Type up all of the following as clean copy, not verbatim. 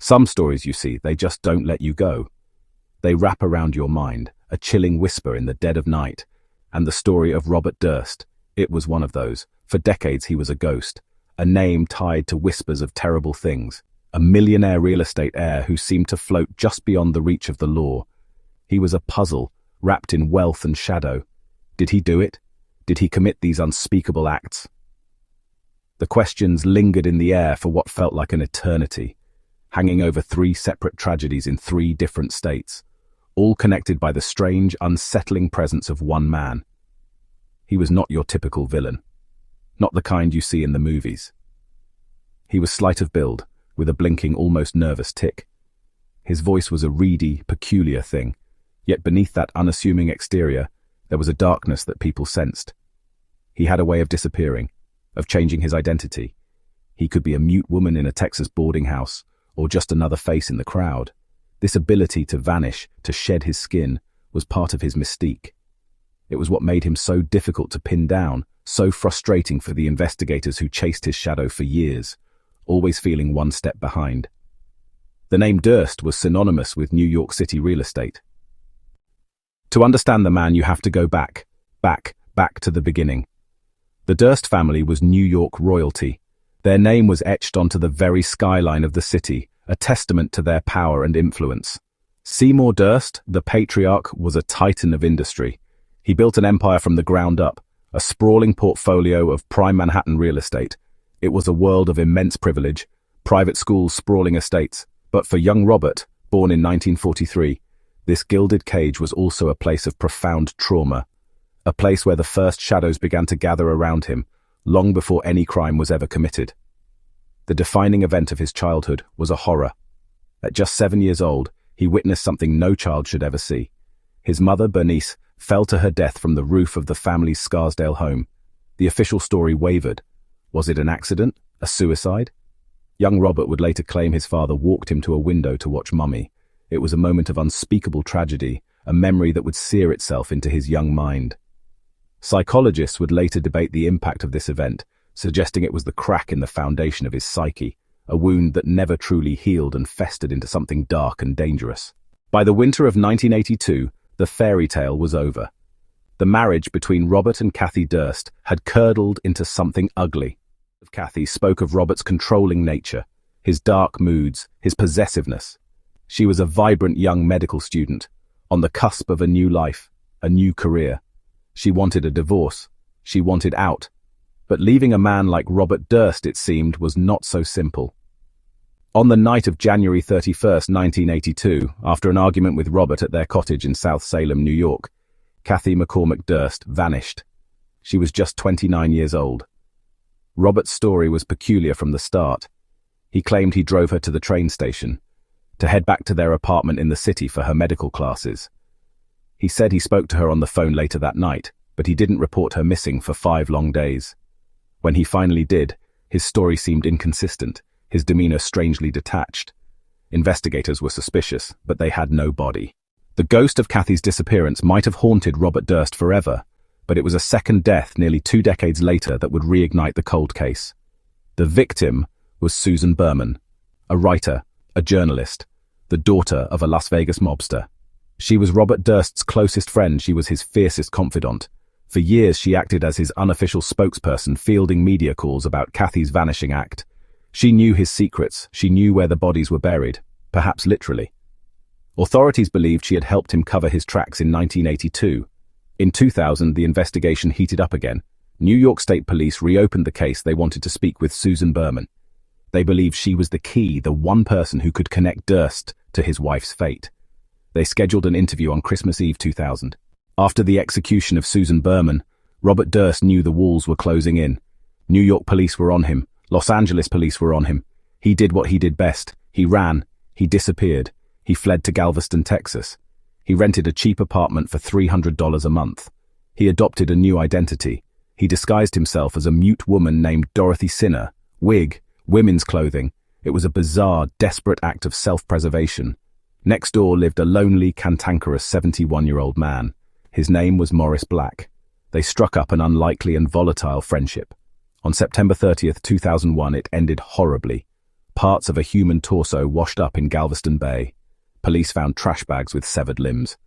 Some stories, you see, they just don't let you go. They wrap around your mind, a chilling whisper in the dead of night. And the story of Robert Durst, it was one of those. For decades he was a ghost, a name tied to whispers of terrible things, a millionaire real estate heir who seemed to float just beyond the reach of the law. He was a puzzle, wrapped in wealth and shadow. Did he do it? Did he commit these unspeakable acts? The questions lingered in the air for what felt like an eternity, hanging over 3 separate tragedies in 3 different states, all connected by the strange, unsettling presence of one man. He was not your typical villain, not the kind you see in the movies. He was slight of build, with a blinking, almost nervous tick. His voice was a reedy, peculiar thing, yet beneath that unassuming exterior, there was a darkness that people sensed. He had a way of disappearing, of changing his identity. He could be a mute woman in a Texas boarding house, or just another face in the crowd. This ability to vanish, to shed his skin, was part of his mystique. It was what made him so difficult to pin down, so frustrating for the investigators who chased his shadow for years, always feeling one step behind. The name Durst was synonymous with New York City real estate. To understand the man, you have to go back to the beginning. The Durst family was New York royalty. Their name was etched onto the very skyline of the city, a testament to their power and influence. Seymour Durst, the patriarch, was a titan of industry. He built an empire from the ground up, a sprawling portfolio of prime Manhattan real estate. It was a world of immense privilege, private schools, sprawling estates. But for young Robert, born in 1943, this gilded cage was also a place of profound trauma, a place where the first shadows began to gather around him, long before any crime was ever committed. The defining event of his childhood was a horror. At just 7 years old, he witnessed something no child should ever see. His mother, Bernice, fell to her death from the roof of the family's Scarsdale home. The official story wavered. Was it an accident? A suicide? Young Robert would later claim his father walked him to a window to watch Mummy. It was a moment of unspeakable tragedy, a memory that would sear itself into his young mind. Psychologists would later debate the impact of this event, suggesting it was the crack in the foundation of his psyche, a wound that never truly healed and festered into something dark and dangerous. By the winter of 1982, the fairy tale was over. The marriage between Robert and Kathy Durst had curdled into something ugly. Kathy spoke of Robert's controlling nature, his dark moods, his possessiveness. She was a vibrant young medical student, on the cusp of a new life, a new career. She wanted a divorce. She wanted out. But leaving a man like Robert Durst, it seemed, was not so simple. On the night of January 31st, 1982, after an argument with Robert at their cottage in South Salem, New York, Kathy McCormick Durst vanished. She was just 29 years old. Robert's story was peculiar from the start. He claimed he drove her to the train station, to head back to their apartment in the city for her medical classes. He said he spoke to her on the phone later that night, but he didn't report her missing for 5 long days. When he finally did, his story seemed inconsistent, his demeanor strangely detached. Investigators were suspicious, but they had no body. The ghost of Kathy's disappearance might have haunted Robert Durst forever, but it was a second death nearly 2 decades later that would reignite the cold case. The victim was Susan Berman, a writer, a journalist, the daughter of a Las Vegas mobster. She was Robert Durst's closest friend. She was his fiercest confidant. For years she acted as his unofficial spokesperson, fielding media calls about Kathy's vanishing act. She knew his secrets. She knew where the bodies were buried, perhaps literally. Authorities believed she had helped him cover his tracks in 1982. In 2000, the investigation heated up again. New York State Police reopened the case. They wanted to speak with Susan Berman. They believed she was the key, the one person who could connect Durst to his wife's fate. They scheduled an interview on Christmas Eve 2000. After the execution of Susan Berman, Robert Durst knew the walls were closing in. New York police were on him. Los Angeles police were on him. He did what he did best. He ran. He disappeared. He fled to Galveston, Texas. He rented a cheap apartment for $300 a month. He adopted a new identity. He disguised himself as a mute woman named Dorothy Sinner. Wig, women's clothing. It was a bizarre, desperate act of self-preservation. Next door lived a lonely, cantankerous 71-year-old man. His name was Morris Black. They struck up an unlikely and volatile friendship. On September 30th, 2001, it ended horribly. Parts of a human torso washed up in Galveston Bay. Police found trash bags with severed limbs.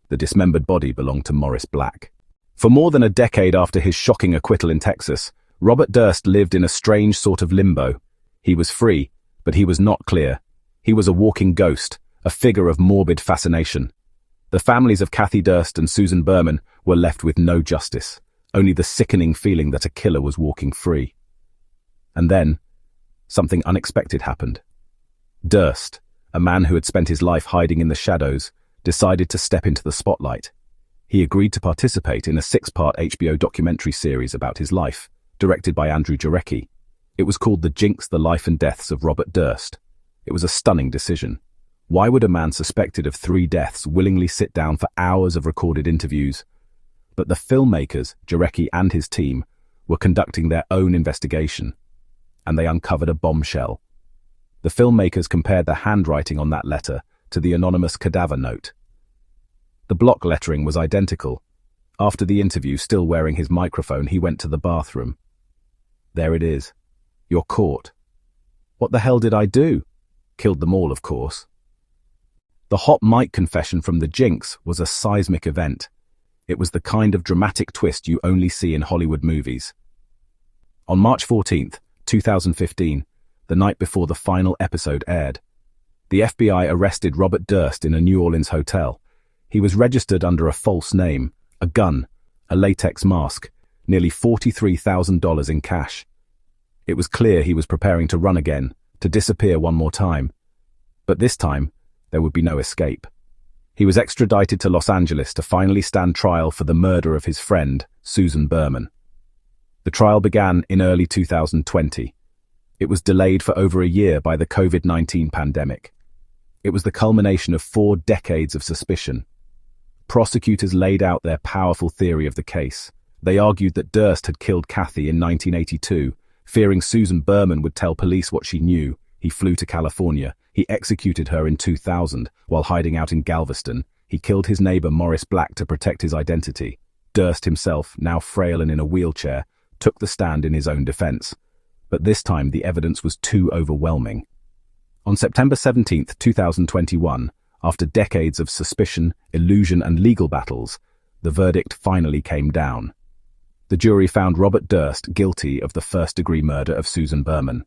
The dismembered body belonged to Morris Black. For more than a decade after his shocking acquittal in Texas, Robert Durst lived in a strange sort of limbo. He was free, but he was not clear. He was a walking ghost, a figure of morbid fascination. The families of Kathy Durst and Susan Berman were left with no justice, only the sickening feeling that a killer was walking free. And then, something unexpected happened. Durst, a man who had spent his life hiding in the shadows, decided to step into the spotlight. He agreed to participate in a 6-part HBO documentary series about his life, directed by Andrew Jarecki. It was called The Jinx, The Life and Deaths of Robert Durst. It was a stunning decision. Why would a man suspected of 3 deaths willingly sit down for hours of recorded interviews? But the filmmakers, Jarecki and his team, were conducting their own investigation, and they uncovered a bombshell. The filmmakers compared the handwriting on that letter to the anonymous cadaver note. The block lettering was identical. After the interview, still wearing his microphone, he went to the bathroom. There it is. You're caught. What the hell did I do? Killed them all, of course. The hot mic confession from the Jinx was a seismic event. It was the kind of dramatic twist you only see in Hollywood movies. On March 14th, 2015, the night before the final episode aired, the FBI arrested Robert Durst in a New Orleans hotel. He was registered under a false name, a gun, a latex mask, nearly $43,000 in cash. It was clear he was preparing to run again, to disappear one more time. But this time, there would be no escape. He was extradited to Los Angeles to finally stand trial for the murder of his friend, Susan Berman. The trial began in early 2020. It was delayed for over a year by the COVID-19 pandemic. It was the culmination of 4 decades of suspicion. Prosecutors laid out their powerful theory of the case. They argued that Durst had killed Kathy in 1982. Fearing Susan Berman would tell police what she knew, he flew to California. He executed her in 2000 while hiding out in Galveston. He killed his neighbor Morris Black to protect his identity. Durst himself, now frail and in a wheelchair, took the stand in his own defense. But this time the evidence was too overwhelming. On September 17, 2021, after decades of suspicion, illusion and legal battles, the verdict finally came down. The jury found Robert Durst guilty of the first-degree murder of Susan Berman.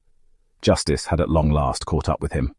Justice had at long last caught up with him.